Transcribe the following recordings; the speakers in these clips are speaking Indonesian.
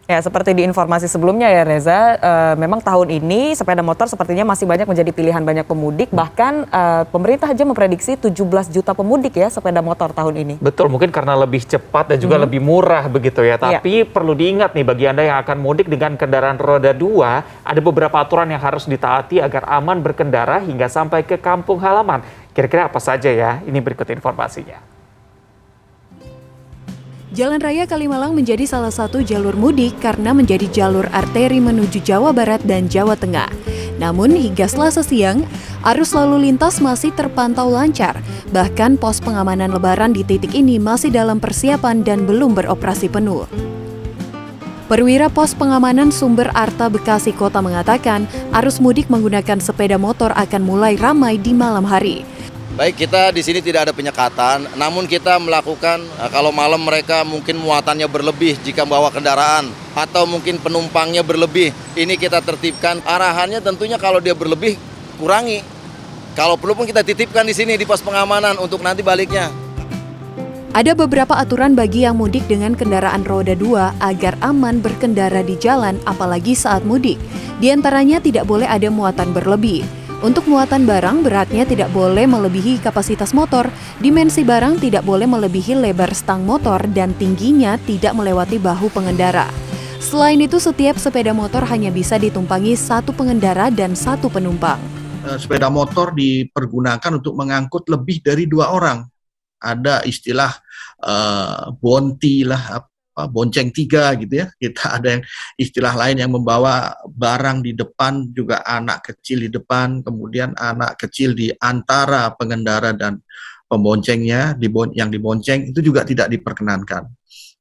Ya, seperti di informasi sebelumnya ya Reza, memang tahun ini sepeda motor sepertinya masih banyak menjadi pilihan banyak pemudik. Bahkan pemerintah aja memprediksi 17 juta pemudik ya sepeda motor tahun ini. Betul, mungkin karena lebih cepat dan juga lebih murah begitu ya. Tapi perlu diingat nih bagi Anda yang akan mudik dengan kendaraan roda 2, ada beberapa aturan yang harus ditaati agar aman berkendara hingga sampai ke kampung halaman. Kira-kira apa saja ya? Ini berikut informasinya. Jalan Raya Kalimalang menjadi salah satu jalur mudik karena menjadi jalur arteri menuju Jawa Barat dan Jawa Tengah. Namun hingga Selasa siang, arus lalu lintas masih terpantau lancar. Bahkan pos pengamanan Lebaran di titik ini masih dalam persiapan dan belum beroperasi penuh. Perwira Pos Pengamanan Sumber Arta Bekasi Kota mengatakan, arus mudik menggunakan sepeda motor akan mulai ramai di malam hari. Baik, kita di sini tidak ada penyekatan, namun kita melakukan kalau malam mereka mungkin muatannya berlebih jika membawa kendaraan atau mungkin penumpangnya berlebih. Ini kita tertibkan. Arahannya tentunya kalau dia berlebih kurangi. Kalau perlu pun kita titipkan di sini di pos pengamanan untuk nanti baliknya. Ada beberapa aturan bagi yang mudik dengan kendaraan roda 2 agar aman berkendara di jalan apalagi saat mudik. Di antaranya tidak boleh ada muatan berlebih. Untuk muatan barang, beratnya tidak boleh melebihi kapasitas motor, dimensi barang tidak boleh melebihi lebar stang motor, dan tingginya tidak melewati bahu pengendara. Selain itu, setiap sepeda motor hanya bisa ditumpangi satu pengendara dan satu penumpang. Sepeda motor dipergunakan untuk mengangkut lebih dari 2 orang. Ada istilah bonti lah, bonceng 3 gitu ya. Kita ada yang istilah lain yang membawa barang di depan, juga anak kecil di depan, kemudian anak kecil di antara pengendara dan pemboncengnya, yang dibonceng itu juga tidak diperkenankan.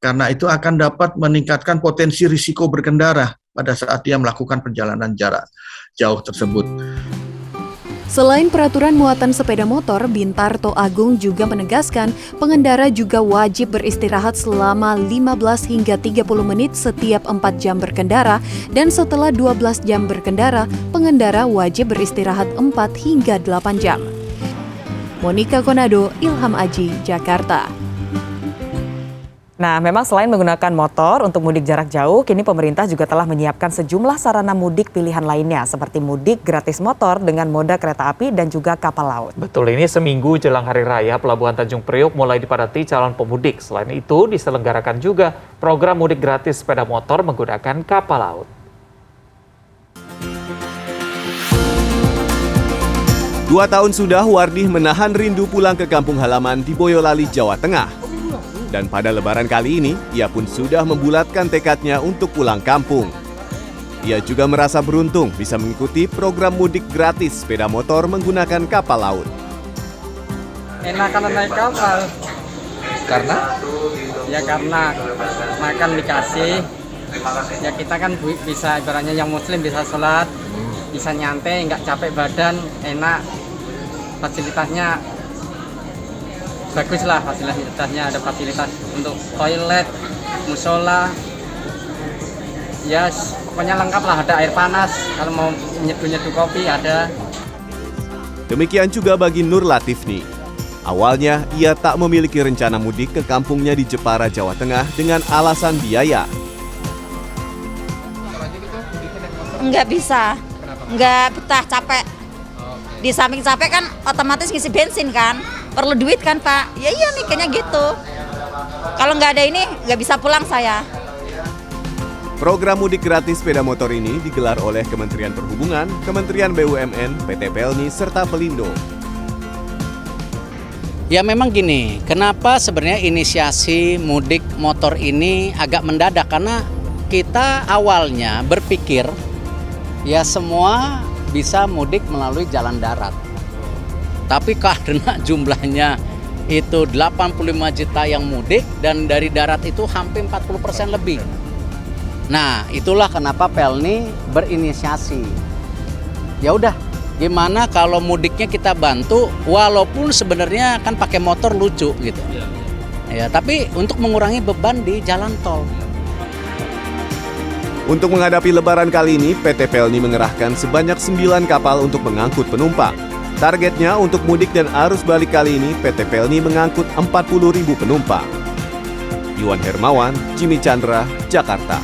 Karena itu akan dapat meningkatkan potensi risiko berkendara pada saat dia melakukan perjalanan jarak jauh tersebut. Selain peraturan muatan sepeda motor, Bintarto Agung juga menegaskan pengendara juga wajib beristirahat selama 15 hingga 30 menit setiap 4 jam berkendara, dan setelah 12 jam berkendara, pengendara wajib beristirahat 4 hingga 8 jam. Monica Konado, Ilham Aji, Jakarta. Nah, memang selain menggunakan motor untuk mudik jarak jauh, kini pemerintah juga telah menyiapkan sejumlah sarana mudik pilihan lainnya, seperti mudik gratis motor dengan moda kereta api dan juga kapal laut. Betul, ini seminggu jelang Hari Raya, Pelabuhan Tanjung Priok mulai dipadati calon pemudik. Selain itu, diselenggarakan juga program mudik gratis sepeda motor menggunakan kapal laut. 2 tahun sudah Wardih menahan rindu pulang ke kampung halaman di Boyolali, Jawa Tengah. Dan pada Lebaran kali ini, ia pun sudah membulatkan tekadnya untuk pulang kampung. Ia juga merasa beruntung bisa mengikuti program mudik gratis sepeda motor menggunakan kapal laut. Enak kalau naik kapal. Karena? Ya karena makan dikasih. Ya kita kan bisa, ibaratnya yang muslim bisa sholat, bisa nyantai, nggak capek badan, enak. Fasilitasnya bagus lah, fasilitasnya ada fasilitas untuk toilet, musola, ya pokoknya lengkap lah, ada air panas, kalau mau nyeduh kopi ada. Demikian juga bagi Nur Latifni. Awalnya ia tak memiliki rencana mudik ke kampungnya di Jepara, Jawa Tengah dengan alasan biaya. Enggak bisa, enggak betah, capek. Di samping capek kan otomatis ngisi bensin kan, perlu duit kan Pak. Ya iya mikirnya gitu. Kalau nggak ada ini nggak bisa pulang saya. Program mudik gratis sepeda motor ini digelar oleh Kementerian Perhubungan, Kementerian BUMN, PT Pelni, serta Pelindo. Ya memang gini, kenapa sebenarnya inisiasi mudik motor ini agak mendadak, karena kita awalnya berpikir ya semua bisa mudik melalui jalan darat. Tapi karena jumlahnya itu 85 juta yang mudik dan dari darat itu hampir 40% lebih. Nah, itulah kenapa Pelni berinisiasi. Ya udah, gimana kalau mudiknya kita bantu walaupun sebenarnya kan pakai motor lucu gitu. Ya, tapi untuk mengurangi beban di jalan tol. Untuk menghadapi Lebaran kali ini, PT Pelni mengerahkan sebanyak 9 kapal untuk mengangkut penumpang. Targetnya untuk mudik dan arus balik kali ini, PT Pelni mengangkut 40.000 penumpang. Iwan Hermawan, Jimmy Chandra, Jakarta.